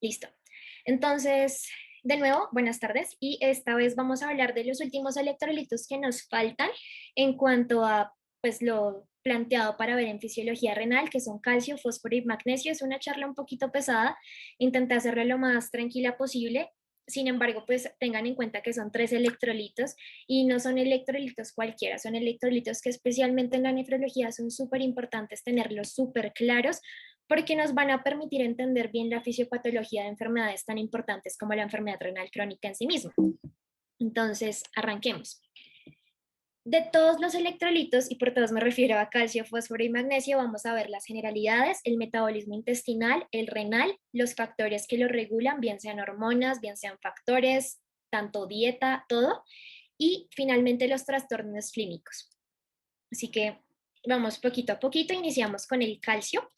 Listo. Entonces, de nuevo, buenas tardes y esta vez vamos a hablar de los últimos electrolitos que nos faltan en cuanto a pues lo planteado para ver en fisiología renal, que son calcio, fósforo y magnesio. Es una charla un poquito pesada, intenté hacerla lo más tranquila posible. Sin embargo, pues tengan en cuenta que son tres electrolitos y no son electrolitos cualquiera, son electrolitos que especialmente en la nefrología son súper importantes tenerlos súper claros porque nos van a permitir entender bien la fisiopatología de enfermedades tan importantes como la enfermedad renal crónica en sí misma. Entonces, arranquemos. De todos los electrolitos, y por todos me refiero a calcio, fósforo y magnesio, vamos a ver las generalidades, el metabolismo intestinal, el renal, los factores que lo regulan, bien sean hormonas, bien sean factores, tanto dieta, todo, y finalmente los trastornos clínicos. Así que vamos poquito a poquito, iniciamos con el calcio.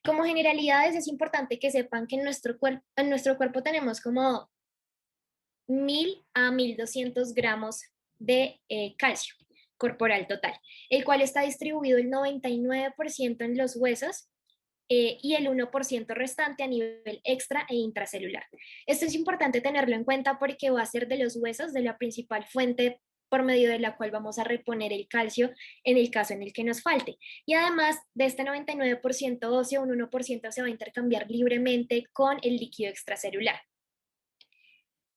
Como generalidades es importante que sepan que en nuestro cuerpo tenemos como 1000 a 1200 gramos de calcio corporal total, el cual está distribuido el 99% en los huesos y el 1% restante a nivel extra e intracelular. Esto es importante tenerlo en cuenta porque va a ser de los huesos de la principal fuente por medio de la cual vamos a reponer el calcio en el caso en el que nos falte. Y además de este 99% óseo, un 1% se va a intercambiar libremente con el líquido extracelular.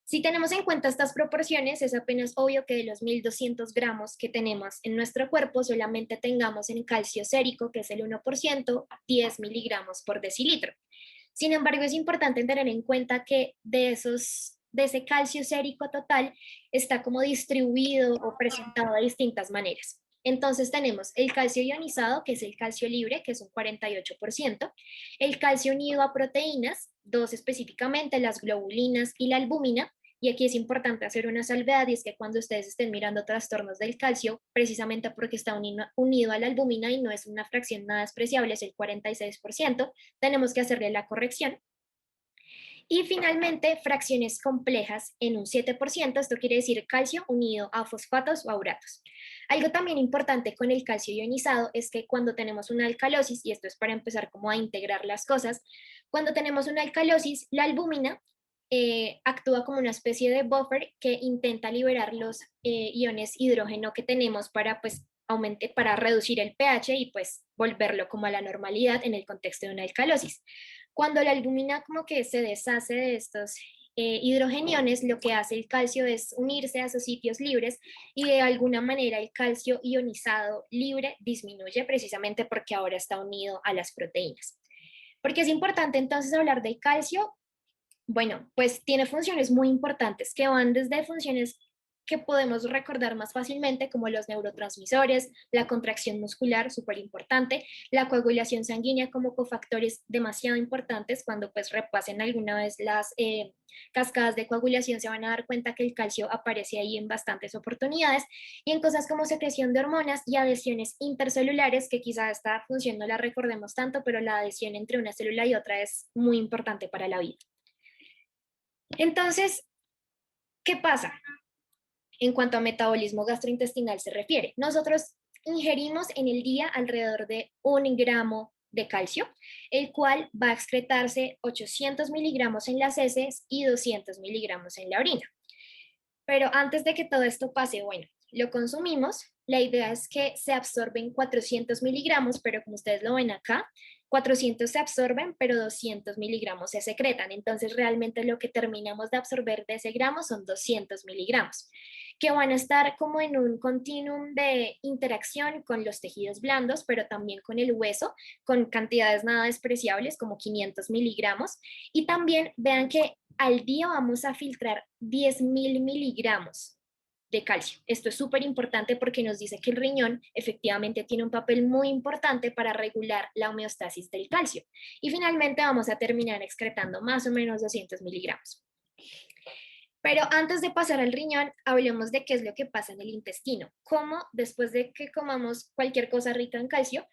Si tenemos en cuenta estas proporciones, es apenas obvio que de los 1200 gramos que tenemos en nuestro cuerpo, solamente tengamos en calcio sérico, que es el 1%, 10 miligramos por decilitro. Sin embargo, es importante tener en cuenta que de ese calcio sérico total está como distribuido o presentado de distintas maneras. Entonces tenemos el calcio ionizado, que es el calcio libre, que es un 48%, el calcio unido a proteínas, dos específicamente, las globulinas y la albúmina, y aquí es importante hacer una salvedad, y es que cuando ustedes estén mirando trastornos del calcio, precisamente porque está unido a la albúmina y no es una fracción nada despreciable, es el 46%, tenemos que hacerle la corrección. Y finalmente, fracciones complejas en un 7%, esto quiere decir calcio unido a fosfatos o a uratos. Algo también importante con el calcio ionizado es que cuando tenemos una alcalosis, y esto es para empezar como a integrar las cosas, cuando tenemos una alcalosis, la albúmina actúa como una especie de buffer que intenta liberar los iones hidrógeno que tenemos para pues para reducir el pH y pues volverlo como a la normalidad en el contexto de una alcalosis. Cuando la albúmina como que se deshace de estos hidrogeniones, lo que hace el calcio es unirse a esos sitios libres y de alguna manera el calcio ionizado libre disminuye precisamente porque ahora está unido a las proteínas. Porque es importante entonces hablar del calcio. Bueno, pues tiene funciones muy importantes que van desde funciones que podemos recordar más fácilmente, como los neurotransmisores, la contracción muscular, súper importante, la coagulación sanguínea como cofactores demasiado importantes. Cuando pues repasen alguna vez las cascadas de coagulación se van a dar cuenta que el calcio aparece ahí en bastantes oportunidades, y en cosas como secreción de hormonas y adhesiones intercelulares, que quizá esta función no la recordemos tanto, pero la adhesión entre una célula y otra es muy importante para la vida. Entonces, ¿qué pasa en cuanto a metabolismo gastrointestinal se refiere? Nosotros ingerimos en el día alrededor de 1 gramo de calcio, el cual va a excretarse 800 miligramos en las heces y 200 miligramos en la orina. Pero antes de que todo esto pase, bueno, lo consumimos. La idea es que se absorben 400 miligramos, pero como ustedes lo ven acá, 400 se absorben, pero 200 miligramos se secretan. Entonces, realmente lo que terminamos de absorber de ese gramo son 200 miligramos, que van a estar como en un continuum de interacción con los tejidos blandos, pero también con el hueso, con cantidades nada despreciables, como 500 miligramos. Y también vean que al día vamos a filtrar 10.000 miligramos de calcio. Esto es súper importante porque nos dice que el riñón efectivamente tiene un papel muy importante para regular la homeostasis del calcio. Y finalmente vamos a terminar excretando más o menos 200 miligramos. Pero antes de pasar al riñón, hablemos de qué es lo que pasa en el intestino. Cómo después de que comamos cualquier cosa rica en calcio,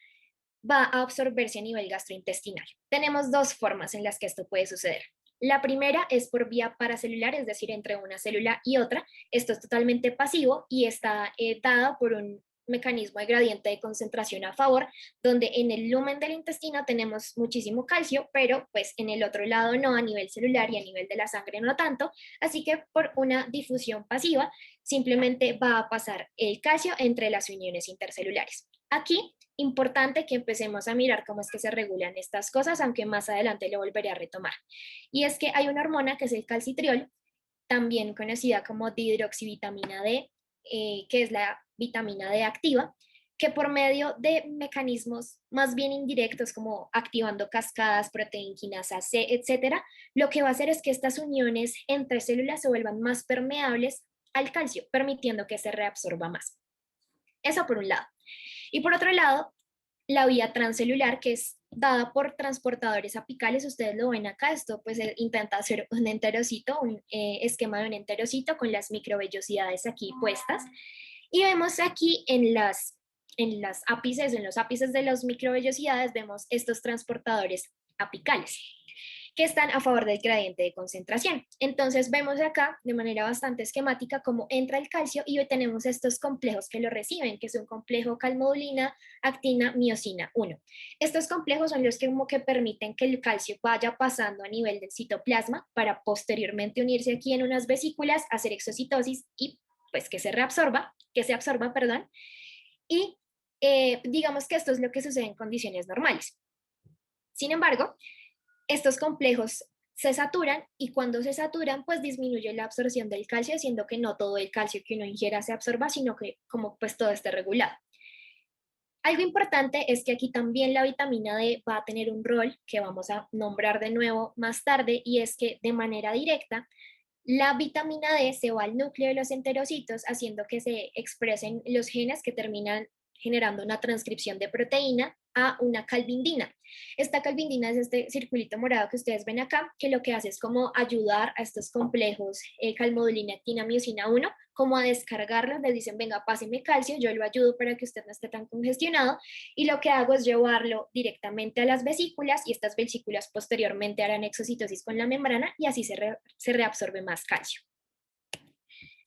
va a absorberse a nivel gastrointestinal. Tenemos dos formas en las que esto puede suceder. La primera es por vía paracelular, es decir, entre una célula y otra. Esto es totalmente pasivo y está dado por un mecanismo de gradiente de concentración a favor, donde en el lumen del intestino tenemos muchísimo calcio, pero pues en el otro lado no, a nivel celular y a nivel de la sangre no tanto, así que por una difusión pasiva simplemente va a pasar el calcio entre las uniones intercelulares. Aquí, importante que empecemos a mirar cómo es que se regulan estas cosas, aunque más adelante lo volveré a retomar. Y es que hay una hormona que es el calcitriol, también conocida como dihidroxivitamina D, que es la vitamina D activa, que por medio de mecanismos más bien indirectos como activando cascadas, proteínquinasa C, etcétera, lo que va a hacer es que estas uniones entre células se vuelvan más permeables al calcio, permitiendo que se reabsorba más. Eso por un lado. Y por otro lado, la vía transcelular, que es dada por transportadores apicales, ustedes lo ven acá, esto pues intenta hacer un enterocito, un esquema de un enterocito con las microvellosidades aquí puestas. Y vemos aquí en los ápices de las microvellosidades, vemos estos transportadores apicales que están a favor del gradiente de concentración. Entonces vemos acá de manera bastante esquemática cómo entra el calcio y hoy tenemos estos complejos que lo reciben, que es un complejo calmodulina, actina, miosina 1. Estos complejos son los que como que permiten que el calcio vaya pasando a nivel del citoplasma para posteriormente unirse aquí en unas vesículas, hacer exocitosis y pues que se absorba, perdón, y digamos que esto es lo que sucede en condiciones normales. Sin embargo, estos complejos se saturan y cuando se saturan, pues disminuye la absorción del calcio, haciendo que no todo el calcio que uno ingiera se absorba, sino que como pues todo esté regulado. Algo importante es que aquí también la vitamina D va a tener un rol que vamos a nombrar de nuevo más tarde y es que de manera directa la vitamina D se va al núcleo de los enterocitos haciendo que se expresen los genes que terminan generando una transcripción de proteína a una calvindina. Esta calvindina es este circulito morado que ustedes ven acá, que lo que hace es como ayudar a estos complejos calmodulina, actina, miosina 1, como a descargarlos, les dicen, venga, páseme calcio, yo lo ayudo para que usted no esté tan congestionado, y lo que hago es llevarlo directamente a las vesículas, y estas vesículas posteriormente harán exocitosis con la membrana, y así se reabsorbe más calcio.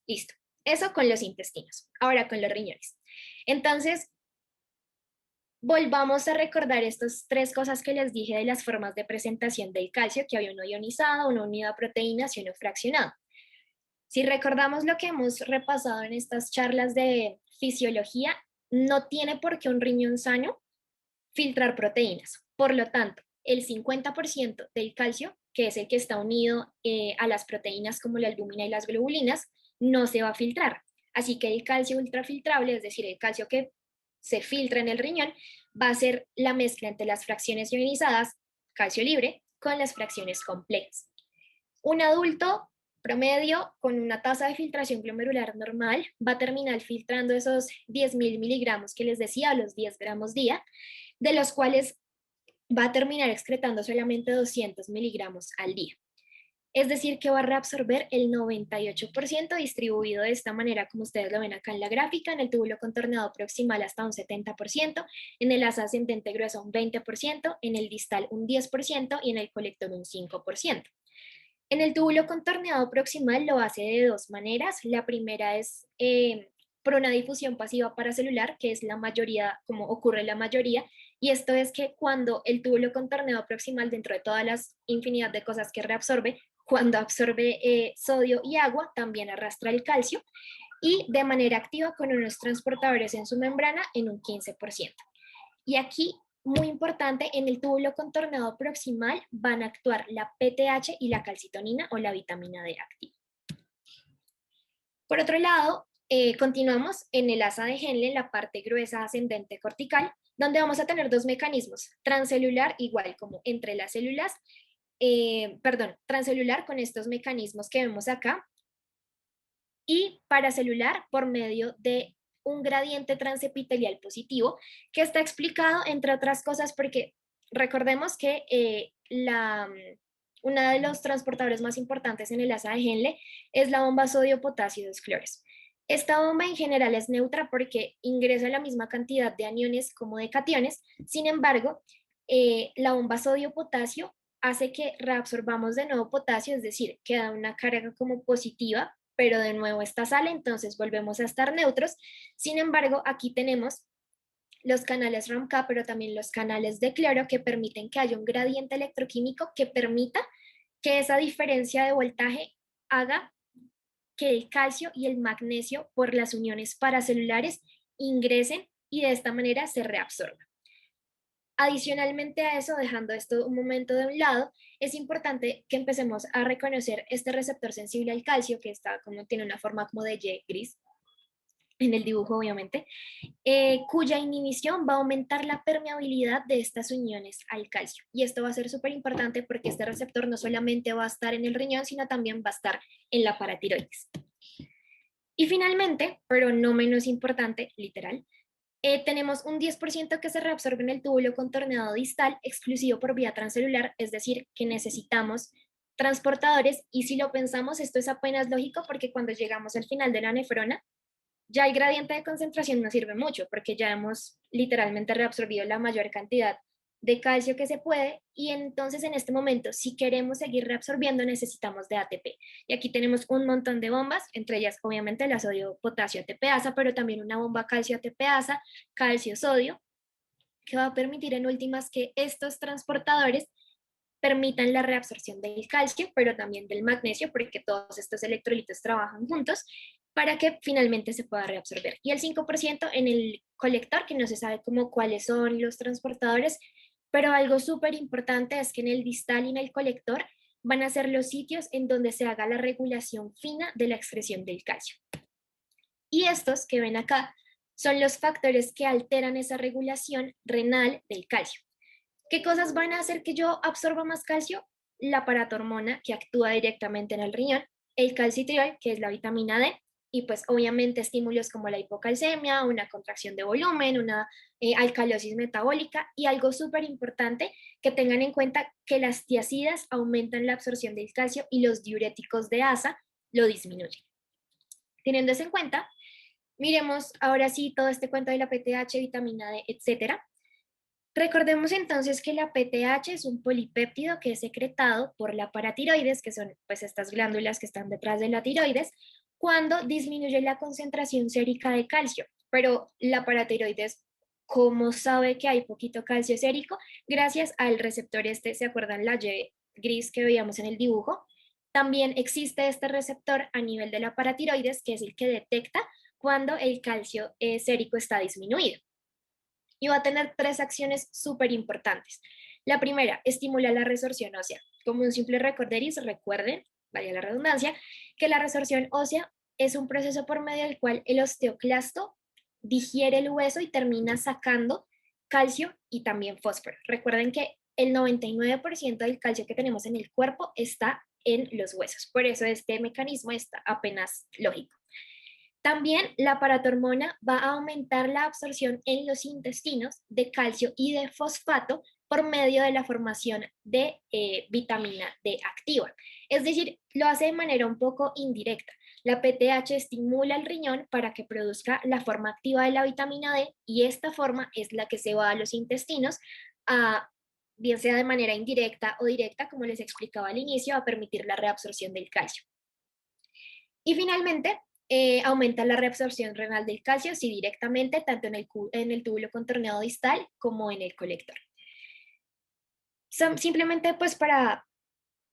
Listo. Eso con los intestinos. Ahora con los riñones. Entonces, volvamos a recordar estas tres cosas que les dije de las formas de presentación del calcio, que había uno ionizado, uno unido a proteínas y uno fraccionado. Si recordamos lo que hemos repasado en estas charlas de fisiología, no tiene por qué un riñón sano filtrar proteínas. Por lo tanto, el 50% del calcio, que es el que está unido a las proteínas como la albúmina y las globulinas, no se va a filtrar. Así que el calcio ultrafiltrable, es decir, el calcio que se filtra en el riñón, va a ser la mezcla entre las fracciones ionizadas, calcio libre, con las fracciones complejas. Un adulto promedio con una tasa de filtración glomerular normal va a terminar filtrando esos 10.000 miligramos que les decía, los 10 gramos día, de los cuales va a terminar excretando solamente 200 miligramos al día. Es decir, que va a reabsorber el 98% distribuido de esta manera, como ustedes lo ven acá en la gráfica, en el túbulo contorneado proximal hasta un 70%, en el asa ascendente grueso un 20%, en el distal un 10% y en el colector un 5%. En el túbulo contorneado proximal lo hace de dos maneras. La primera es por una difusión pasiva paracelular, que es la mayoría, como ocurre en la mayoría, y esto es que cuando el túbulo contorneado proximal, dentro de todas las infinidad de cosas que reabsorbe, cuando absorbe sodio y agua, también arrastra el calcio, y de manera activa con unos transportadores en su membrana en un 15%. Y aquí, muy importante, en el túbulo contorneado proximal van a actuar la PTH y la calcitonina o la vitamina D activa. Por otro lado, continuamos en el asa de Henle, la parte gruesa ascendente cortical, donde vamos a tener dos mecanismos, transcelular igual como entre las células, transcelular con estos mecanismos que vemos acá, y paracelular por medio de un gradiente transepitelial positivo, que está explicado, entre otras cosas, porque recordemos que uno de los transportadores más importantes en el asa de Henle es la bomba sodio-potasio 2-clores. Esta bomba en general es neutra porque ingresa la misma cantidad de aniones como de cationes, sin embargo, la bomba sodio-potasio hace que reabsorbamos de nuevo potasio, es decir, queda una carga como positiva pero de nuevo esta sale, entonces volvemos a estar neutros. Sin embargo, aquí tenemos los canales ROMK, pero también los canales de cloro que permiten que haya un gradiente electroquímico que permita que esa diferencia de voltaje haga que el calcio y el magnesio por las uniones paracelulares ingresen y de esta manera se reabsorban. Adicionalmente a eso, dejando esto un momento de un lado, es importante que empecemos a reconocer este receptor sensible al calcio, que está como, tiene una forma como de Y gris, en el dibujo obviamente, cuya inhibición va a aumentar la permeabilidad de estas uniones al calcio. Y esto va a ser súper importante porque este receptor no solamente va a estar en el riñón, sino también va a estar en la paratiroides. Y finalmente, pero no menos importante, literal, tenemos un 10% que se reabsorbe en el túbulo contorneado distal exclusivo por vía transcelular, es decir, que necesitamos transportadores, y si lo pensamos, esto es apenas lógico porque cuando llegamos al final de la nefrona, ya el gradiente de concentración no sirve mucho porque ya hemos literalmente reabsorbido la mayor cantidad de calcio que se puede, y entonces en este momento, si queremos seguir reabsorbiendo, necesitamos de ATP. Y aquí tenemos un montón de bombas, entre ellas obviamente la sodio-potasio ATPasa, pero también una bomba calcio ATPasa, calcio-sodio, que va a permitir en últimas que estos transportadores permitan la reabsorción del calcio, pero también del magnesio, porque todos estos electrolitos trabajan juntos para que finalmente se pueda reabsorber. Y el 5% en el colector, que no se sabe cómo cuáles son los transportadores, pero algo súper importante es que en el distal y en el colector van a ser los sitios en donde se haga la regulación fina de la excreción del calcio. Y estos que ven acá son los factores que alteran esa regulación renal del calcio. ¿Qué cosas van a hacer que yo absorba más calcio? La paratormona, que actúa directamente en el riñón, el calcitriol, que es la vitamina D, y pues obviamente estímulos como la hipocalcemia, una contracción de volumen, una alcalosis metabólica, y algo súper importante, que tengan en cuenta que las tiacidas aumentan la absorción del calcio y los diuréticos de asa lo disminuyen. Teniendo eso en cuenta, miremos ahora sí todo este cuento de la PTH, vitamina D, etcétera. Recordemos entonces que la PTH es un polipéptido que es secretado por la paratiroides, que son pues estas glándulas que están detrás de la tiroides, cuando disminuye la concentración sérica de calcio. Pero la paratiroides, ¿cómo sabe que hay poquito calcio sérico? Gracias al receptor este, ¿se acuerdan la Y gris que veíamos en el dibujo? También existe este receptor a nivel de la paratiroides, que es el que detecta cuando el calcio sérico está disminuido, y va a tener tres acciones súper importantes. La primera, estimula la resorción ósea. Como un simple recorderis, recuerden, vaya la redundancia, que la resorción ósea es un proceso por medio del cual el osteoclasto digiere el hueso y termina sacando calcio y también fósforo. Recuerden que el 99% del calcio que tenemos en el cuerpo está en los huesos. Por eso este mecanismo está apenas lógico. También la paratormona va a aumentar la absorción en los intestinos de calcio y de fosfato por medio de la formación de vitamina D activa. Es decir, lo hace de manera un poco indirecta. La PTH estimula el riñón para que produzca la forma activa de la vitamina D, y esta forma es la que se va a los intestinos, a, bien sea de manera indirecta o directa, como les explicaba al inicio, a permitir la reabsorción del calcio. Y finalmente, aumenta la reabsorción renal del calcio, sí, directamente, tanto en el túbulo contorneado distal como en el colector. Simplemente pues para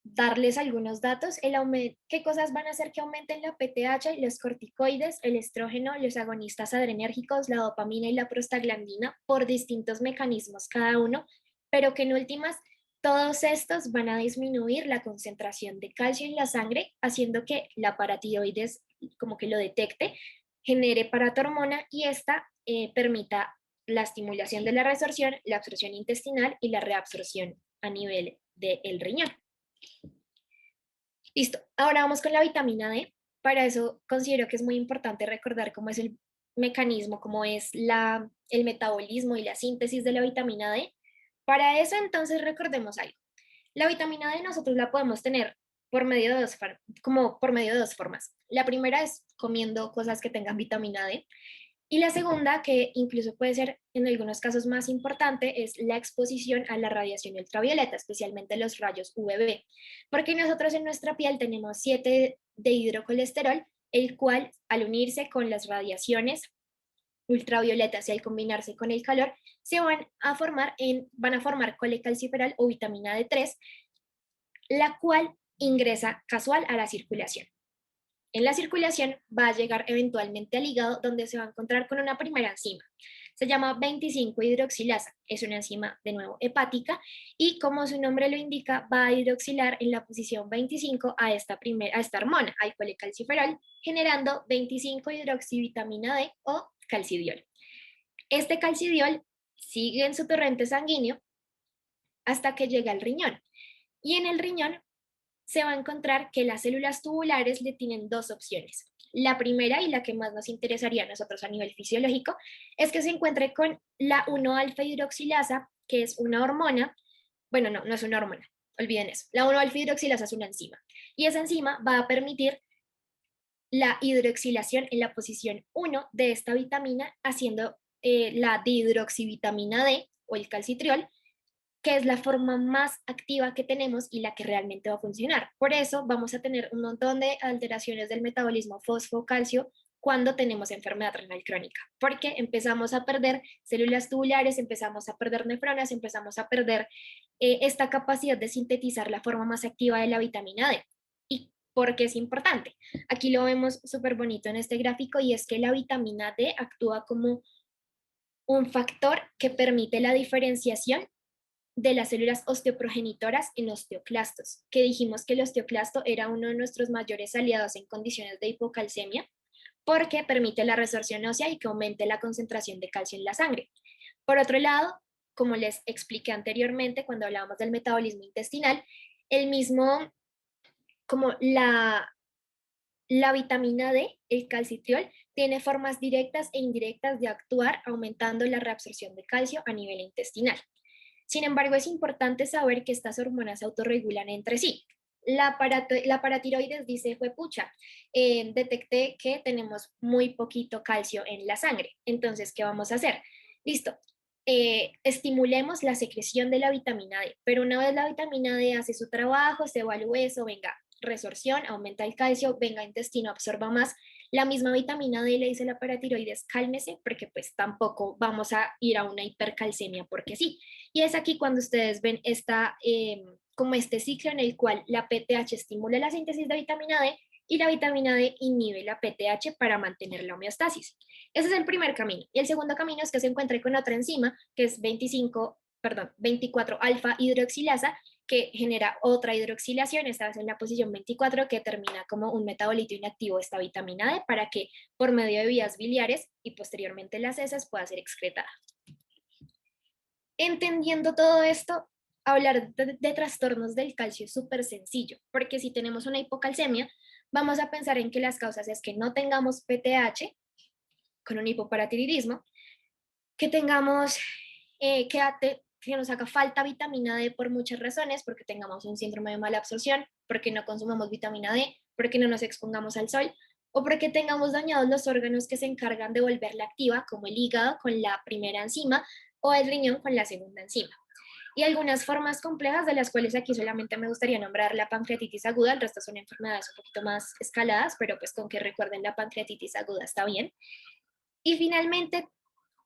darles algunos datos, ¿qué cosas van a hacer que aumenten la PTH? Los corticoides, el estrógeno, los agonistas adrenérgicos, la dopamina y la prostaglandina, por distintos mecanismos cada uno, pero que en últimas todos estos van a disminuir la concentración de calcio en la sangre, haciendo que la paratiroides como que lo detecte, genere paratormona, y esta permita la estimulación de la resorción, la absorción intestinal y la reabsorción a nivel del riñón. Listo, ahora vamos con la vitamina D. Para eso considero que es muy importante recordar cómo es el mecanismo, cómo es el metabolismo y la síntesis de la vitamina D. Para eso entonces recordemos algo. La vitamina D nosotros la podemos tener por medio de por medio de dos formas. La primera es comiendo cosas que tengan vitamina D. Y la segunda, que incluso puede ser en algunos casos más importante, es la exposición a la radiación ultravioleta, especialmente los rayos UVB, porque nosotros en nuestra piel tenemos 7 de hidrocolesterol, el cual al unirse con las radiaciones ultravioletas y al combinarse con el calor, se van a formar colecalciferol o vitamina D3, la cual ingresa casual a la circulación. En la circulación va a llegar eventualmente al hígado, donde se va a encontrar con una primera enzima. Se llama 25-hidroxilasa, es una enzima de nuevo hepática y como su nombre lo indica, va a hidroxilar en la posición 25 a esta hormona, al colecalciferol, generando 25-hidroxivitamina D o calcidiol. Este calcidiol sigue en su torrente sanguíneo hasta que llega al riñón. Y en el riñón se va a encontrar que las células tubulares le tienen dos opciones. La primera y la que más nos interesaría a nosotros a nivel fisiológico es que se encuentre con la 1-alfa hidroxilasa, que es una hormona. Bueno, no es una hormona, olviden eso. La 1-alfa hidroxilasa es una enzima y esa enzima va a permitir la hidroxilación en la posición 1 de esta vitamina, haciendo la dihidroxivitamina D o el calcitriol, que es la forma más activa que tenemos y la que realmente va a funcionar. Por eso vamos a tener un montón de alteraciones del metabolismo fosfo-calcio cuando tenemos enfermedad renal crónica, porque empezamos a perder células tubulares, empezamos a perder nefronas, empezamos a perder esta capacidad de sintetizar la forma más activa de la vitamina D. ¿Y por qué es importante? Aquí lo vemos súper bonito en este gráfico y es que la vitamina D actúa como un factor que permite la diferenciación de las células osteoprogenitoras en osteoclastos, que dijimos que el osteoclasto era uno de nuestros mayores aliados en condiciones de hipocalcemia, porque permite la resorción ósea y que aumente la concentración de calcio en la sangre. Por otro lado, como les expliqué anteriormente cuando hablábamos del metabolismo intestinal, el mismo, como la vitamina D, el calcitriol, tiene formas directas e indirectas de actuar aumentando la reabsorción de calcio a nivel intestinal. Sin embargo, es importante saber que estas hormonas se autorregulan entre sí. La paratiroides dice, pucha, detecté que tenemos muy poquito calcio en la sangre. Entonces, ¿qué vamos a hacer? Listo, estimulemos la secreción de la vitamina D, pero una vez la vitamina D hace su trabajo, se va al hueso, venga, resorción, aumenta el calcio, venga, intestino, absorba más. La misma vitamina D le dice a la paratiroides, cálmese, porque pues tampoco vamos a ir a una hipercalcemia porque sí. Y es aquí cuando ustedes ven como este ciclo en el cual la PTH estimula la síntesis de vitamina D y la vitamina D inhibe la PTH para mantener la homeostasis. Ese es el primer camino. Y el segundo camino es que se encuentre con otra enzima, que es 24 alfa hidroxilasa, que genera otra hidroxilación, esta vez en la posición 24, que termina como un metabolito inactivo de esta vitamina D para que por medio de vías biliares y posteriormente las heces pueda ser excretada. Entendiendo todo esto, hablar de trastornos del calcio es súper sencillo, porque si tenemos una hipocalcemia, vamos a pensar en que las causas es que no tengamos PTH con un hipoparatiroidismo, que tengamos que nos haga falta vitamina D por muchas razones, porque tengamos un síndrome de mala absorción, porque no consumamos vitamina D, porque no nos expongamos al sol, o porque tengamos dañados los órganos que se encargan de volverla activa, como el hígado con la primera enzima o el riñón con la segunda enzima. Y algunas formas complejas de las cuales aquí solamente me gustaría nombrar la pancreatitis aguda, el resto son enfermedades un poquito más escaladas, pero pues con que recuerden la pancreatitis aguda está bien. Y finalmente,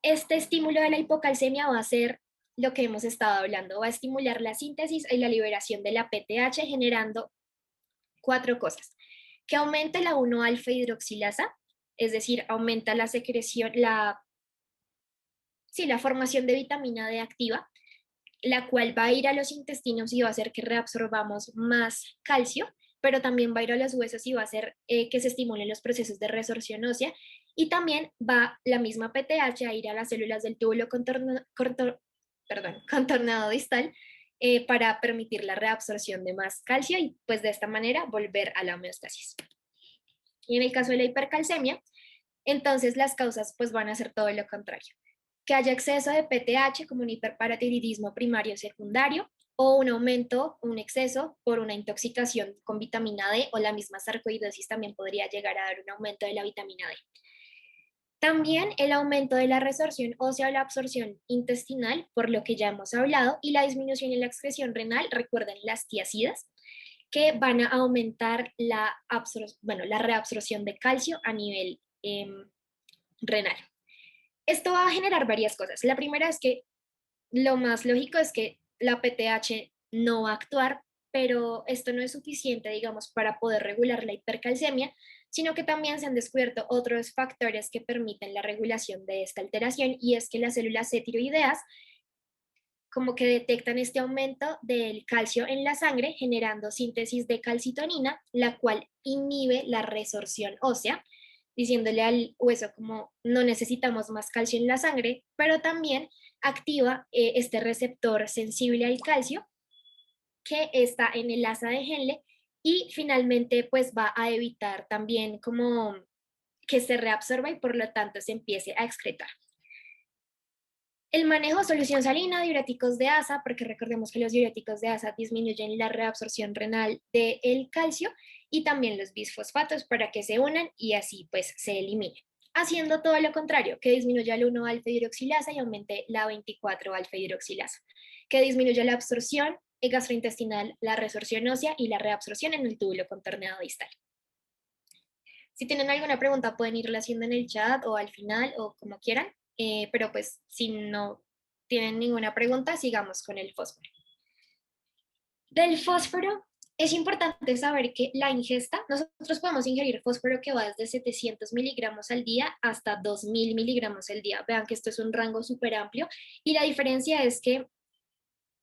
este estímulo de la hipocalcemia va a ser lo que hemos estado hablando, va a estimular la síntesis y la liberación de la PTH generando cuatro cosas. Que aumente la 1-alfa hidroxilasa, es decir, aumenta la secreción, la formación de vitamina D activa, la cual va a ir a los intestinos y va a hacer que reabsorbamos más calcio, pero también va a ir a los huesos y va a hacer que se estimulen los procesos de resorción ósea, y también va la misma PTH a ir a las células del túbulo contornado distal para permitir la reabsorción de más calcio y pues de esta manera volver a la homeostasis. Y en el caso de la hipercalcemia, entonces las causas pues van a ser todo lo contrario. Que haya exceso de PTH como un hiperparatiroidismo primario o secundario, o un aumento, un exceso por una intoxicación con vitamina D, o la misma sarcoidosis también podría llegar a dar un aumento de la vitamina D. También el aumento de la resorción ósea o la absorción intestinal, por lo que ya hemos hablado, y la disminución en la excreción renal, recuerden las tiacidas, que van a aumentar la reabsorción de calcio a nivel renal. Esto va a generar varias cosas. La primera es que lo más lógico es que la PTH no va a actuar, pero esto no es suficiente, digamos, para poder regular la hipercalcemia, sino que también se han descubierto otros factores que permiten la regulación de esta alteración, y es que las células C tiroideas como que detectan este aumento del calcio en la sangre, generando síntesis de calcitonina, la cual inhibe la resorción ósea, diciéndole al hueso como no necesitamos más calcio en la sangre, pero también activa este receptor sensible al calcio que está en el asa de Henle, y finalmente pues va a evitar también como que se reabsorba y por lo tanto se empiece a excretar. El manejo, solución salina, diuréticos de asa, porque recordemos que los diuréticos de asa disminuyen la reabsorción renal del calcio, y también los bisfosfatos para que se unan y así pues se elimine. Haciendo todo lo contrario, que disminuya el 1-alfa-hidroxilasa y aumente la 24-alfa-hidroxilasa, que disminuya la absorción gastrointestinal, la resorción ósea y la reabsorción en el túbulo contorneado distal. Si tienen alguna pregunta pueden irla haciendo en el chat o al final o como quieran, pero pues si no tienen ninguna pregunta, sigamos con el fósforo. Del fósforo, es importante saber que la ingesta, nosotros podemos ingerir fósforo que va desde 700 miligramos al día hasta 2000 miligramos al día. Vean que esto es un rango súper amplio, y la diferencia es que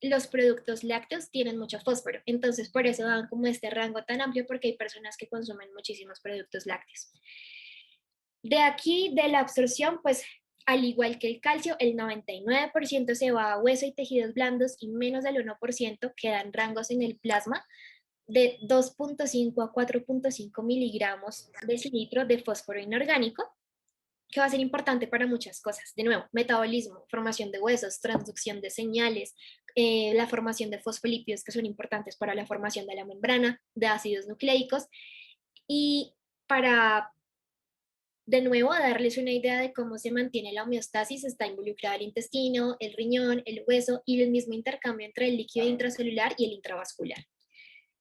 los productos lácteos tienen mucho fósforo, entonces por eso dan como este rango tan amplio, porque hay personas que consumen muchísimos productos lácteos. De aquí, de la absorción, pues al igual que el calcio, el 99% se va a hueso y tejidos blandos, y menos del 1% quedan rangos en el plasma de 2.5 a 4.5 miligramos decilitro de fósforo inorgánico, que va a ser importante para muchas cosas. De nuevo, metabolismo, formación de huesos, transducción de señales, la formación de fosfolípidos que son importantes para la formación de la membrana, de ácidos nucleicos, y para, de nuevo, darles una idea de cómo se mantiene la homeostasis, está involucrada el intestino, el riñón, el hueso y el mismo intercambio entre el líquido intracelular y el intravascular.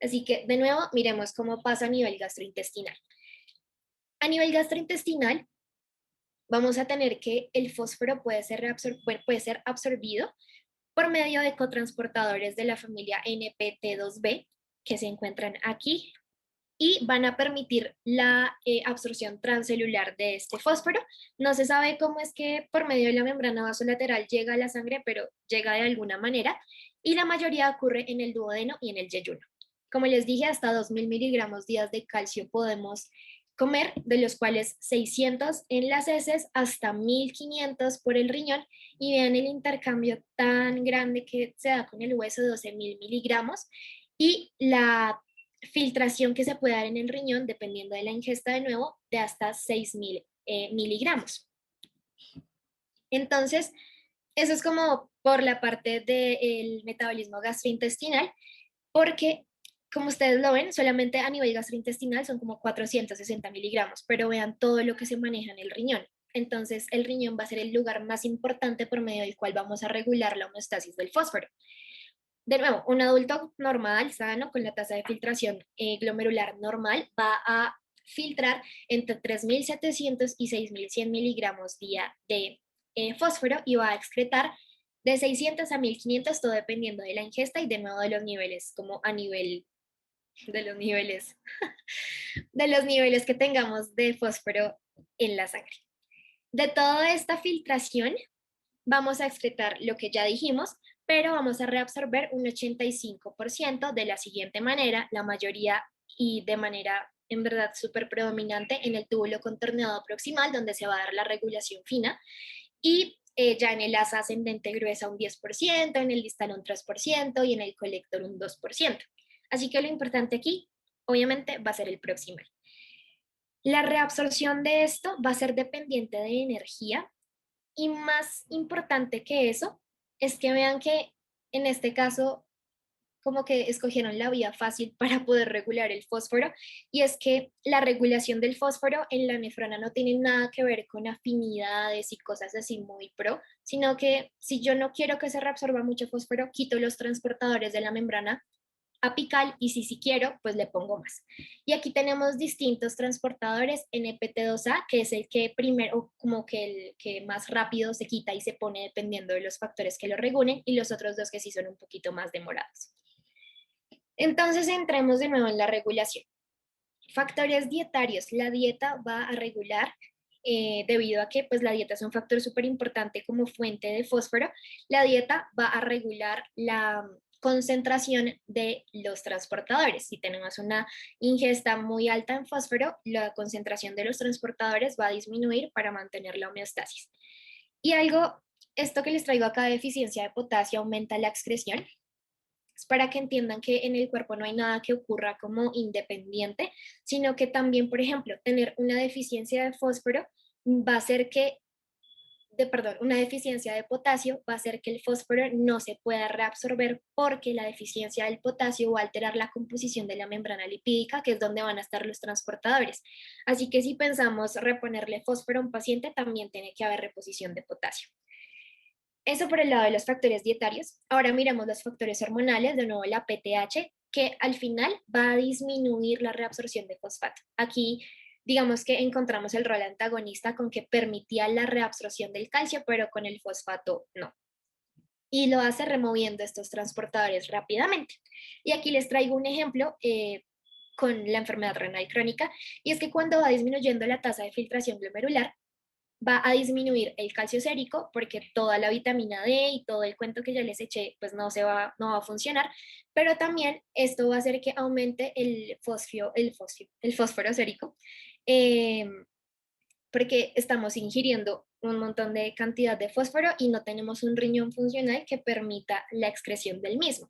Así que, de nuevo, miremos cómo pasa a nivel gastrointestinal. A nivel gastrointestinal, vamos a tener que el fósforo puede ser absorbido por medio de cotransportadores de la familia NPT2B que se encuentran aquí, y van a permitir la absorción transcelular de este fósforo. No se sabe cómo es que por medio de la membrana vasolateral llega a la sangre, pero llega de alguna manera, y la mayoría ocurre en el duodeno y en el yeyuno. Como les dije, hasta 2000 miligramos días de calcio podemos comer, de los cuales 600 en las heces, hasta 1500 por el riñón, y vean el intercambio tan grande que se da con el hueso, 12.000 miligramos, y la filtración que se puede dar en el riñón, dependiendo de la ingesta, de nuevo, de hasta 6.000 miligramos. Entonces, eso es como por la parte del metabolismo gastrointestinal, porque como ustedes lo ven, solamente a nivel gastrointestinal son como 460 miligramos, pero vean todo lo que se maneja en el riñón. Entonces, el riñón va a ser el lugar más importante por medio del cual vamos a regular la homeostasis del fósforo. De nuevo, un adulto normal, sano, con la tasa de filtración glomerular normal, va a filtrar entre 3.700 y 6.100 miligramos día de fósforo, y va a excretar de 600 a 1.500, todo dependiendo de la ingesta y de nuevo de los niveles, como a nivel de los niveles, de los niveles que tengamos de fósforo en la sangre. De toda esta filtración, vamos a excretar lo que ya dijimos, pero vamos a reabsorber un 85% de la siguiente manera, la mayoría y de manera en verdad súper predominante en el túbulo contorneado proximal, donde se va a dar la regulación fina, y ya en el asa ascendente gruesa un 10%, en el distal un 3% y en el colector un 2%. Así que lo importante aquí, obviamente, va a ser el proximal. La reabsorción de esto va a ser dependiente de energía, y más importante que eso es que vean que en este caso como que escogieron la vía fácil para poder regular el fósforo, y es que la regulación del fósforo en la nefrona no tiene nada que ver con afinidades y cosas así muy pro, sino que si yo no quiero que se reabsorba mucho fósforo, quito los transportadores de la membrana apical y si quiero, pues le pongo más. Y aquí tenemos distintos transportadores, NPT2A, que es el que primero, como que el que más rápido se quita y se pone dependiendo de los factores que lo regulen, y los otros dos que sí son un poquito más demorados. Entonces entremos de nuevo en la regulación. Factores dietarios. La dieta va a regular debido a que pues, la dieta es un factor súper importante como fuente de fósforo. La dieta va a regular la concentración de los transportadores. Si tenemos una ingesta muy alta en fósforo, la concentración de los transportadores va a disminuir para mantener la homeostasis. Y algo, esto que les traigo acá de deficiencia de potasio aumenta la excreción. Es para que entiendan que en el cuerpo no hay nada que ocurra como independiente, sino que también, por ejemplo, tener una deficiencia de fósforo va a hacer que, una deficiencia de potasio va a hacer que el fósforo no se pueda reabsorber porque la deficiencia del potasio va a alterar la composición de la membrana lipídica, que es donde van a estar los transportadores. Así que si pensamos reponerle fósforo a un paciente, también tiene que haber reposición de potasio. Eso por el lado de los factores dietarios. Ahora miramos los factores hormonales, de nuevo la PTH, que al final va a disminuir la reabsorción de fosfato. Aquí digamos que encontramos el rol antagonista con que permitía la reabsorción del calcio, pero con el fosfato no. Y lo hace removiendo estos transportadores rápidamente. Y aquí les traigo un ejemplo con la enfermedad renal crónica, y es que cuando va disminuyendo la tasa de filtración glomerular, va a disminuir el calcio sérico porque toda la vitamina D y todo el cuento que ya les eché pues no va a funcionar, pero también esto va a hacer que aumente el fósforo sérico, eh, porque estamos ingiriendo un montón de cantidad de fósforo y no tenemos un riñón funcional que permita la excreción del mismo.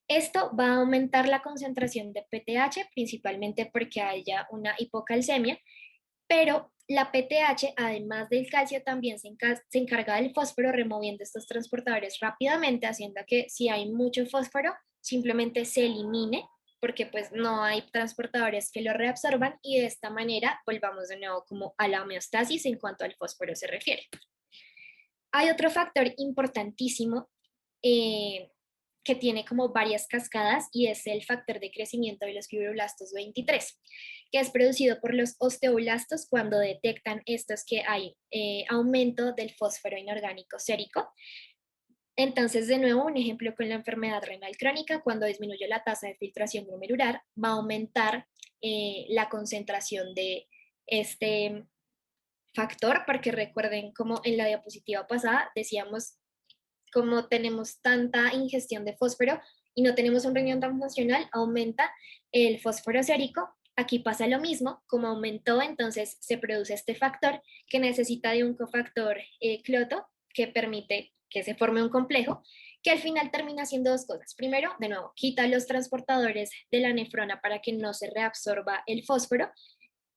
Esto va a aumentar la concentración de PTH, principalmente porque haya una hipocalcemia, pero la PTH, además del calcio, también se encarga del fósforo, removiendo estos transportadores rápidamente, haciendo que si hay mucho fósforo, simplemente se elimine, porque pues no hay transportadores que lo reabsorban, y de esta manera volvamos de nuevo como a la homeostasis en cuanto al fósforo se refiere. Hay otro factor importantísimo eh, que tiene como varias cascadas, y es el factor de crecimiento de los fibroblastos 23, que es producido por los osteoblastos cuando detectan estos que hay aumento del fósforo inorgánico sérico. Entonces, de nuevo, un ejemplo con la enfermedad renal crónica, cuando disminuye la tasa de filtración glomerular, va a aumentar la concentración de este factor, porque recuerden como en la diapositiva pasada decíamos, como tenemos tanta ingestión de fósforo y no tenemos un riñón tan funcional, aumenta el fósforo sérico. Aquí pasa lo mismo, como aumentó, entonces se produce este factor que necesita de un cofactor cloto que permite que se forme un complejo, que al final termina haciendo dos cosas. Primero, de nuevo, quita los transportadores de la nefrona para que no se reabsorba el fósforo,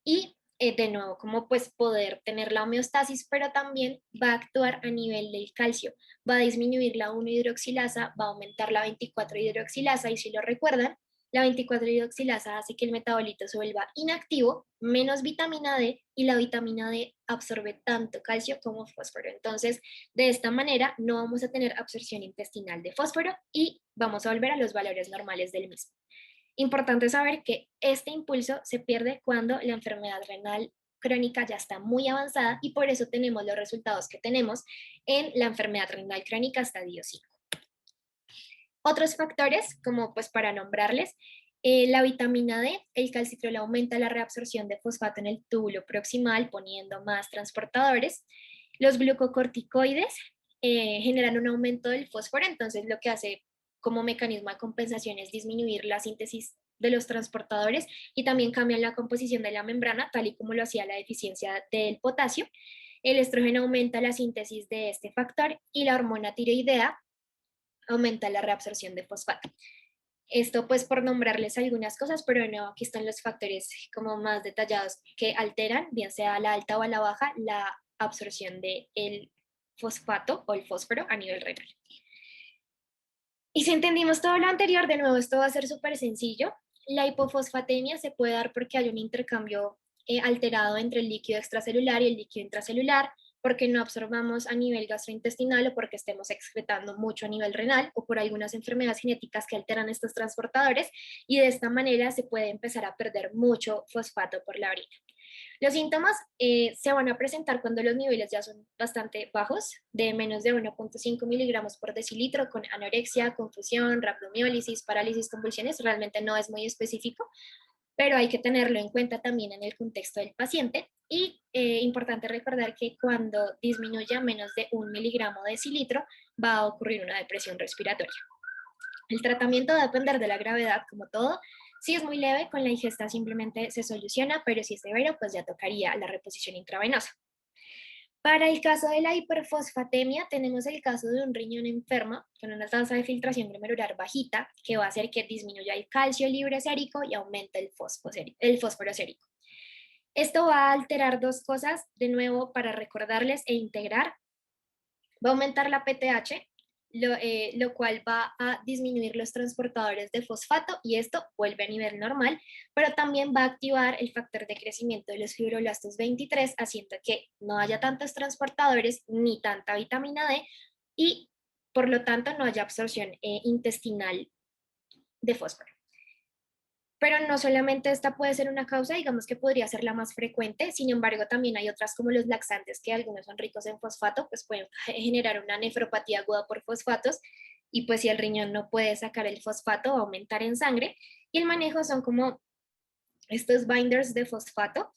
y de nuevo, como pues poder tener la homeostasis, pero también va a actuar a nivel del calcio, va a disminuir la 1-hidroxilasa, va a aumentar la 24-hidroxilasa, y si lo recuerdan, la 24-hidroxilasa hace que el metabolito se vuelva inactivo, menos vitamina D, y la vitamina D absorbe tanto calcio como fósforo. Entonces, de esta manera no vamos a tener absorción intestinal de fósforo y vamos a volver a los valores normales del mismo. Importante saber que este impulso se pierde cuando la enfermedad renal crónica ya está muy avanzada, y por eso tenemos los resultados que tenemos en la enfermedad renal crónica estadio 5. Otros factores, como pues para nombrarles, la vitamina D, el calcitrol aumenta la reabsorción de fosfato en el túbulo proximal, poniendo más transportadores. Los glucocorticoides generan un aumento del fósforo, entonces lo que hace como mecanismo de compensación es disminuir la síntesis de los transportadores, y también cambian la composición de la membrana, tal y como lo hacía la deficiencia del potasio. El estrógeno aumenta la síntesis de este factor, y la hormona tiroidea aumenta la reabsorción de fosfato. Esto pues por nombrarles algunas cosas, pero no, aquí están los factores como más detallados que alteran, bien sea a la alta o a la baja, la absorción del fosfato o el fósforo a nivel renal. Y si entendimos todo lo anterior, de nuevo esto va a ser súper sencillo. La hipofosfatemia se puede dar porque hay un intercambio alterado entre el líquido extracelular y el líquido intracelular, porque no absorbamos a nivel gastrointestinal o porque estemos excretando mucho a nivel renal o por algunas enfermedades genéticas que alteran estos transportadores, y de esta manera se puede empezar a perder mucho fosfato por la orina. Los síntomas se van a presentar cuando los niveles ya son bastante bajos, de menos de 1,5 miligramos por decilitro, con anorexia, confusión, rhabdomiólisis, parálisis, convulsiones. Realmente no es muy específico, pero hay que tenerlo en cuenta también en el contexto del paciente. Y importante recordar que cuando disminuya menos de 1 miligramo de decilitro, va a ocurrir una depresión respiratoria. El tratamiento va a depender de la gravedad, como todo. Si es muy leve, con la ingesta simplemente se soluciona, pero si es severo, pues ya tocaría la reposición intravenosa. Para el caso de la hiperfosfatemia, tenemos el caso de un riñón enfermo con una tasa de filtración glomerular bajita, que va a hacer que disminuya el calcio libre sérico y aumente el fósforo sérico. Esto va a alterar dos cosas, de nuevo, para recordarles e integrar. Va a aumentar la PTH, lo cual va a disminuir los transportadores de fosfato y esto vuelve a nivel normal, pero también va a activar el factor de crecimiento de los fibroblastos 23, haciendo que no haya tantos transportadores ni tanta vitamina D y por lo tanto no haya absorción intestinal de fósforo. Pero no solamente esta puede ser una causa, digamos que podría ser la más frecuente, sin embargo también hay otras como los laxantes, que algunos son ricos en fosfato, pues pueden generar una nefropatía aguda por fosfatos, y pues si el riñón no puede sacar el fosfato, va a aumentar en sangre. Y el manejo son como estos binders de fosfato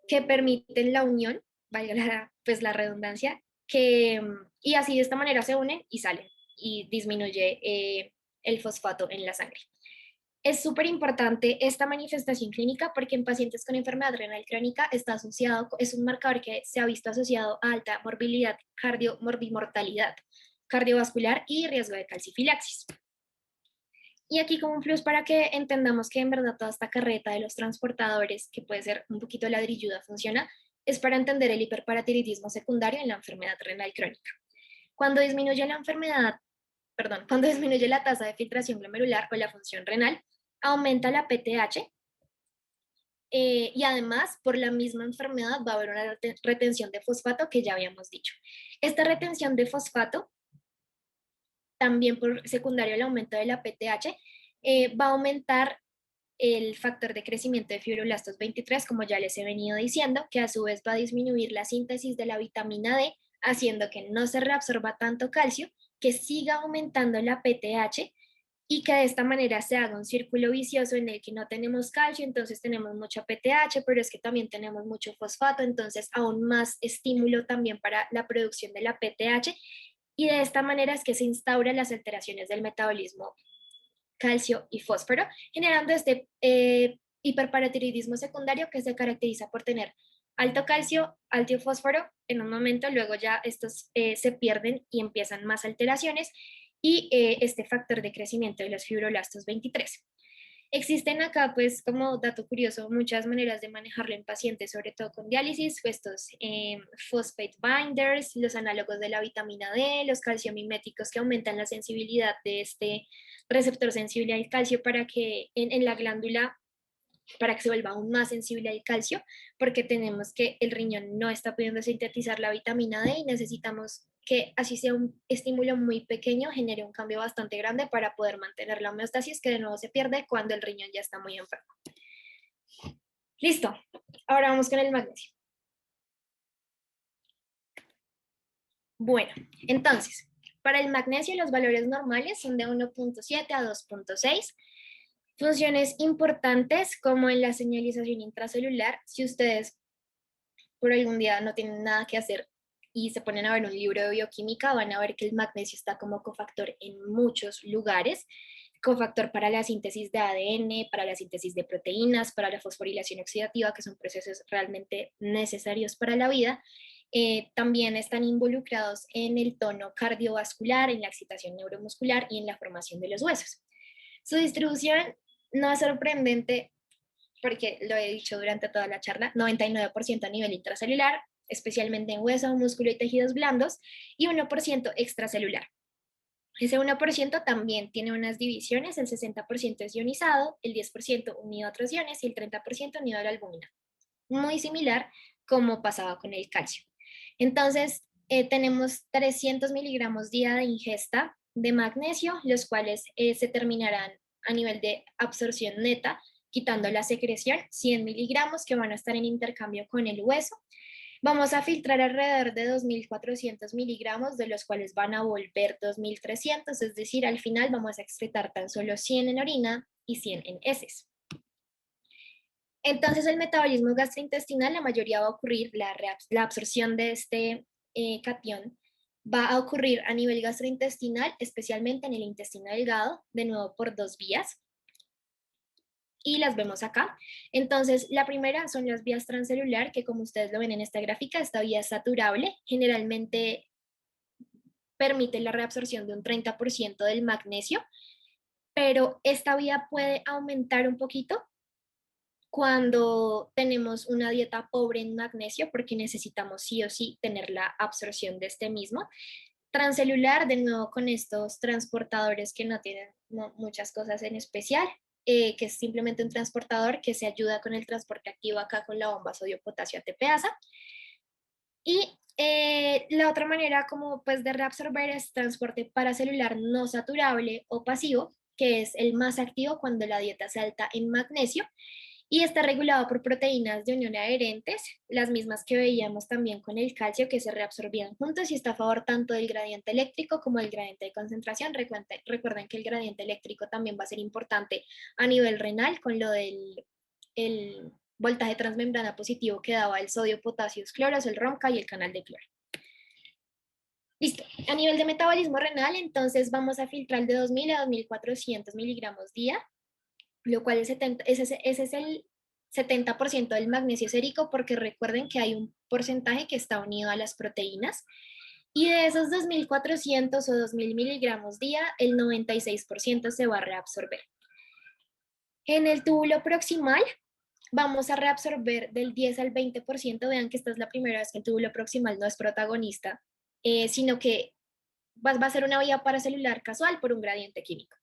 que permiten la unión, valga pues la redundancia, y así de esta manera se unen y salen y disminuye el fosfato en la sangre. Es súper importante esta manifestación clínica porque en pacientes con enfermedad renal crónica está asociado, es un marcador que se ha visto asociado a alta morbilidad, morbimortalidad cardiovascular y riesgo de calcifilaxis. Y aquí como un plus para que entendamos que en verdad toda esta carreta de los transportadores, que puede ser un poquito ladrilluda, funciona, es para entender el hiperparatiroidismo secundario en la enfermedad renal crónica. Cuando disminuye la enfermedad, cuando disminuye la tasa de filtración glomerular o la función renal, aumenta la PTH, y además por la misma enfermedad va a haber una retención de fosfato que ya habíamos dicho. Esta retención de fosfato, también por secundario al aumento de la PTH, va a aumentar el factor de crecimiento de fibroblastos 23, como ya les he venido diciendo, que a su vez va a disminuir la síntesis de la vitamina D, haciendo que no se reabsorba tanto calcio, que siga aumentando la PTH y que de esta manera se haga un círculo vicioso en el que no tenemos calcio, entonces tenemos mucha PTH, pero es que también tenemos mucho fosfato, entonces aún más estímulo también para la producción de la PTH, y de esta manera es que se instauran las alteraciones del metabolismo calcio y fósforo, generando este hiperparatiroidismo secundario que se caracteriza por tener alto calcio, alto fósforo en un momento, luego ya estos se pierden y empiezan más alteraciones, y este factor de crecimiento de los fibroblastos 23. Existen acá, pues, como dato curioso, muchas maneras de manejarlo en pacientes, sobre todo con diálisis, estos phosphate binders, los análogos de la vitamina D, los calciomiméticos que aumentan la sensibilidad de este receptor sensible al calcio para que en la glándula, para que se vuelva aún más sensible al calcio, porque tenemos que el riñón no está pudiendo sintetizar la vitamina D y necesitamos que así sea un estímulo muy pequeño, genere un cambio bastante grande para poder mantener la homeostasis, que de nuevo se pierde cuando el riñón ya está muy enfermo. Listo, ahora vamos con el magnesio. Bueno, entonces, para el magnesio los valores normales son de 1,7 a 2,6. Funciones importantes como en la señalización intracelular. Si ustedes por algún día no tienen nada que hacer y se ponen a ver un libro de bioquímica, van a ver que el magnesio está como cofactor en muchos lugares, cofactor para la síntesis de ADN, para la síntesis de proteínas, para la fosforilación oxidativa, que son procesos realmente necesarios para la vida. También están involucrados en el tono cardiovascular, en la excitación neuromuscular y en la formación de los huesos. Su distribución no es sorprendente porque lo he dicho durante toda la charla, 99% a nivel intracelular, especialmente en hueso, músculo y tejidos blandos, y 1% extracelular. Ese 1% también tiene unas divisiones, el 60% es ionizado, el 10% unido a otros iones y el 30% unido a la albúmina. Muy similar como pasaba con el calcio. Entonces, tenemos 300 miligramos día de ingesta de magnesio, los cuales se terminarán a nivel de absorción neta, quitando la secreción, 100 miligramos que van a estar en intercambio con el hueso. Vamos a filtrar alrededor de 2.400 miligramos, de los cuales van a volver 2.300, es decir, al final vamos a excretar tan solo 100 en orina y 100 en heces. Entonces, el metabolismo gastrointestinal, la mayoría va a ocurrir, la absorción de este catión va a ocurrir a nivel gastrointestinal, especialmente en el intestino delgado, de nuevo por dos vías, y las vemos acá. Entonces, la primera son las vías transcelular, que como ustedes lo ven en esta gráfica, esta vía es saturable, generalmente permite la reabsorción de un 30% del magnesio, pero esta vía puede aumentar un poquito cuando tenemos una dieta pobre en magnesio, porque necesitamos sí o sí tener la absorción de este mismo. Transcelular, de nuevo con estos transportadores que no tienen muchas cosas en especial, que es simplemente un transportador que se ayuda con el transporte activo acá con la bomba sodio-potasio ATPasa. Y la otra manera como pues de reabsorber es transporte paracelular no saturable o pasivo, que es el más activo cuando la dieta es alta en magnesio, y está regulado por proteínas de unión adherentes, las mismas que veíamos también con el calcio, que se reabsorbían juntos, y está a favor tanto del gradiente eléctrico como del gradiente de concentración. Recuerden que el gradiente eléctrico también va a ser importante a nivel renal con lo del el voltaje transmembrana positivo que daba el sodio, potasio, cloros, el ROMCA y el canal de cloro. Listo. A nivel de metabolismo renal, entonces vamos a filtrar de 2.000 a 2.400 miligramos día, lo cual ese es el 70% del magnesio sérico, porque recuerden que hay un porcentaje que está unido a las proteínas. Y de esos 2.400 o 2.000 miligramos día, el 96% se va a reabsorber. En el túbulo proximal, vamos a reabsorber del 10 al 20%. Vean que esta es la primera vez que el túbulo proximal no es protagonista, sino que va a ser una vía paracelular casual por un gradiente químico.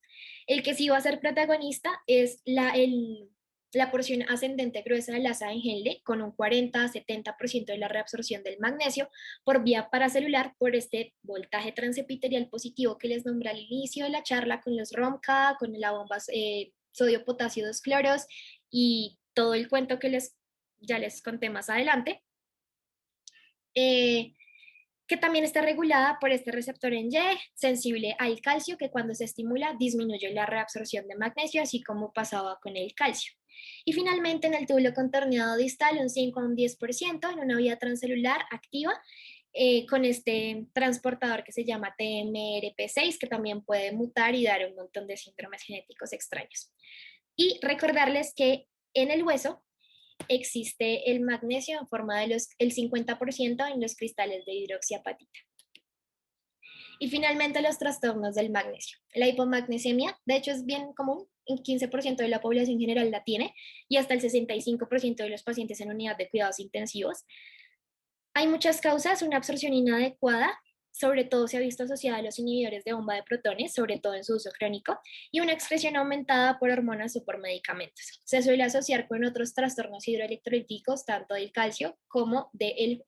El que sí va a ser protagonista es la porción ascendente gruesa de la asa de Henle, con un 40-70% de la reabsorción del magnesio por vía paracelular por este voltaje transepitelial positivo que les nombré al inicio de la charla, con los ROMCA, con la bomba sodio, potasio, 2 cloros y todo el cuento que ya les conté más adelante. Que también está regulada por este receptor en Y, sensible al calcio, que cuando se estimula disminuye la reabsorción de magnesio, así como pasaba con el calcio. Y finalmente en el túbulo contorneado distal, un 5 a un 10% en una vía transcelular activa, con este transportador que se llama TMRP6, que también puede mutar y dar un montón de síndromes genéticos extraños. Y recordarles que en el hueso existe el magnesio en forma de el 50% en los cristales de hidroxiapatita. Y finalmente los trastornos del magnesio. La hipomagnesemia, de hecho, es bien común, en 15% de la población general la tiene y hasta el 65% de los pacientes en unidad de cuidados intensivos. Hay muchas causas, una absorción inadecuada, sobre todo se ha visto asociada a los inhibidores de bomba de protones, sobre todo en su uso crónico, y una excreción aumentada por hormonas o por medicamentos. Se suele asociar con otros trastornos hidroelectrolíticos, tanto del calcio como del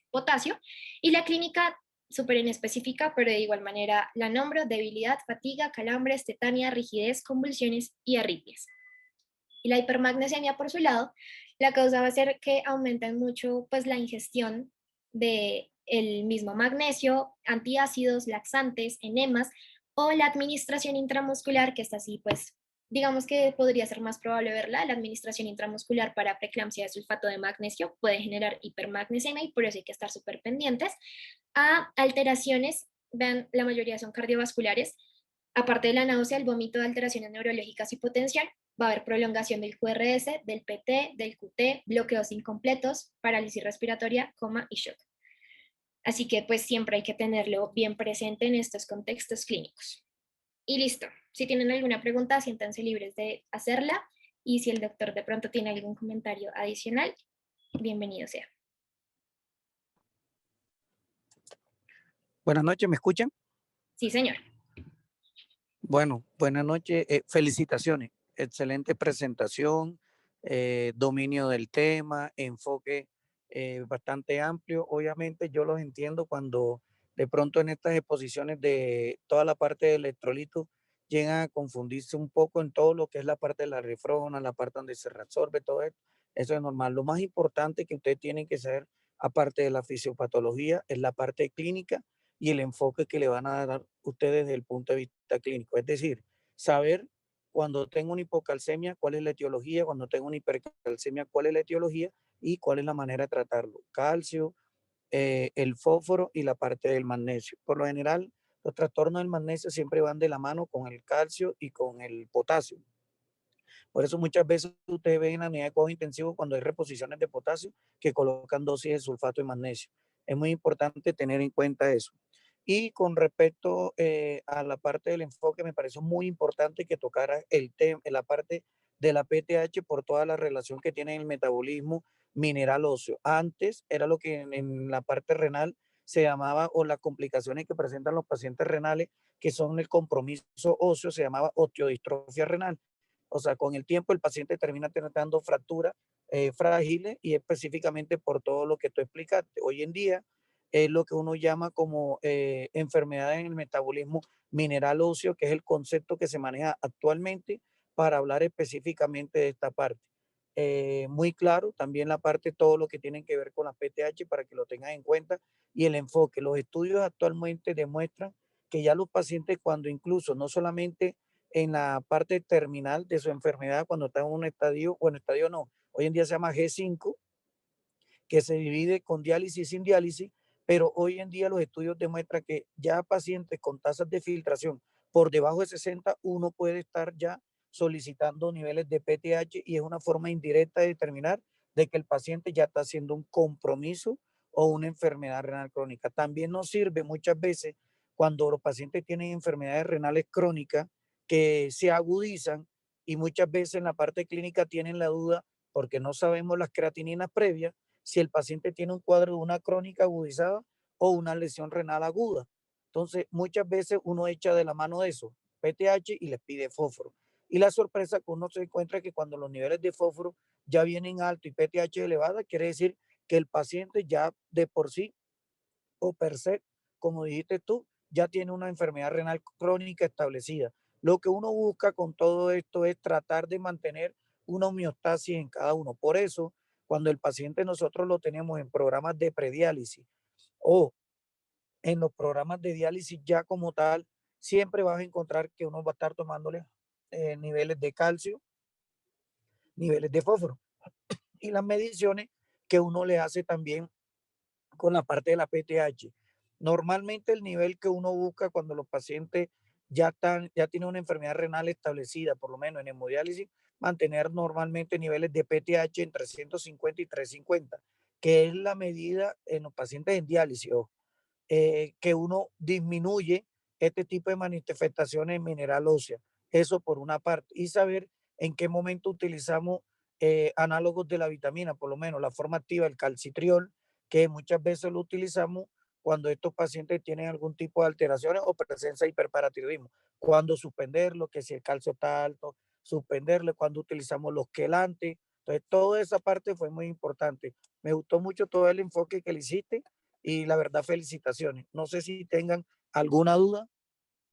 potasio, y la clínica súper inespecífica, pero de igual manera la nombro: debilidad, fatiga, calambres, tetania, rigidez, convulsiones y arritmias. Y la hipermagnesemia, por su lado, la causa va a ser que aumenten mucho pues la ingestión de el mismo magnesio, antiácidos, laxantes, enemas, o la administración intramuscular, que está así pues digamos que podría ser más probable verla. La administración intramuscular para preeclampsia de sulfato de magnesio puede generar hipermagnesemia y por eso hay que estar súper pendientes a alteraciones. Vean, la mayoría son cardiovasculares. Aparte de la náusea, el vómito, de alteraciones neurológicas y potencial, va a haber prolongación del QRS, del PT, del QT, bloqueos incompletos, parálisis respiratoria, coma y shock. Así que pues siempre hay que tenerlo bien presente en estos contextos clínicos. Y listo. Si tienen alguna pregunta, siéntanse libres de hacerla. Y si el doctor de pronto tiene algún comentario adicional, bienvenido sea. Buenas noches, ¿me escuchan? Sí, señor. Bueno, buenas noches, felicitaciones, excelente presentación, dominio del tema, enfoque bastante amplio. Obviamente yo los entiendo cuando de pronto en estas exposiciones de toda la parte de electrolitos llegan a confundirse un poco en todo lo que es la parte de la refrona, la parte donde se reabsorbe todo esto. Eso es normal. Lo más importante que ustedes tienen que saber, aparte de la fisiopatología, es la parte clínica y el enfoque que le van a dar ustedes desde el punto de vista clínico. Es decir, saber cuando tengo una hipocalcemia, cuál es la etiología, cuando tengo una hipercalcemia, cuál es la etiología y cuál es la manera de tratarlo. Calcio, el fósforo y la parte del magnesio. Por lo general, los trastornos del magnesio siempre van de la mano con el calcio y con el potasio. Por eso muchas veces ustedes ven en la unidad de cuidado intensivo cuando hay reposiciones de potasio que colocan dosis de sulfato de magnesio. Es muy importante tener en cuenta eso. Y con respecto a la parte del enfoque, me pareció muy importante que tocara el tema, la parte de la PTH por toda la relación que tiene el metabolismo mineral óseo. Antes era lo que en la parte renal se llamaba, o las complicaciones que presentan los pacientes renales, que son el compromiso óseo, se llamaba osteodistrofia renal. O sea, con el tiempo el paciente termina teniendo fracturas frágiles y específicamente por todo lo que tú explicaste. Hoy en día es lo que uno llama como enfermedades en el metabolismo mineral óseo, que es el concepto que se maneja actualmente para hablar específicamente de esta parte. Muy claro, también la parte, todo lo que tiene que ver con la PTH para que lo tengan en cuenta y el enfoque. Los estudios actualmente demuestran que ya los pacientes cuando incluso no solamente en la parte terminal de su enfermedad, cuando está en un estadio, bueno, estadio no, hoy en día se llama G5, que se divide con diálisis y sin diálisis, pero hoy en día los estudios demuestran que ya pacientes con tasas de filtración por debajo de 60, uno puede estar ya solicitando niveles de PTH y es una forma indirecta de determinar de que el paciente ya está haciendo un compromiso o una enfermedad renal crónica. También nos sirve muchas veces cuando los pacientes tienen enfermedades renales crónicas que se agudizan y muchas veces en la parte clínica tienen la duda porque no sabemos las creatininas previas si el paciente tiene un cuadro de una crónica agudizada o una lesión renal aguda. Entonces, muchas veces uno echa de la mano de eso, PTH, y les pide fósforo. Y la sorpresa que uno se encuentra es que cuando los niveles de fósforo ya vienen altos y PTH elevada, quiere decir que el paciente ya de por sí o per se, como dijiste tú, ya tiene una enfermedad renal crónica establecida. Lo que uno busca con todo esto es tratar de mantener una homeostasis en cada uno. Por eso, cuando el paciente nosotros lo tenemos en programas de prediálisis o en los programas de diálisis ya como tal, siempre vas a encontrar que uno va a estar tomándole niveles de calcio, niveles de fósforo y las mediciones que uno le hace también con la parte de la PTH. Normalmente el nivel que uno busca cuando los pacientes ya tienen una enfermedad renal establecida, por lo menos en hemodiálisis, mantener normalmente niveles de PTH entre 150 y 350, que es la medida en los pacientes en diálisis, que uno disminuye este tipo de manifestaciones en mineral ósea. Eso por una parte. Y saber en qué momento utilizamos análogos de la vitamina, por lo menos la forma activa, el calcitriol, que muchas veces lo utilizamos cuando estos pacientes tienen algún tipo de alteraciones o presencia de hiperparatiroidismo. Cuando suspenderlo, que si el calcio está alto, suspenderlo, cuando utilizamos los quelantes. Entonces, toda esa parte fue muy importante. Me gustó mucho todo el enfoque que le hiciste y la verdad, felicitaciones. No sé si tengan alguna duda.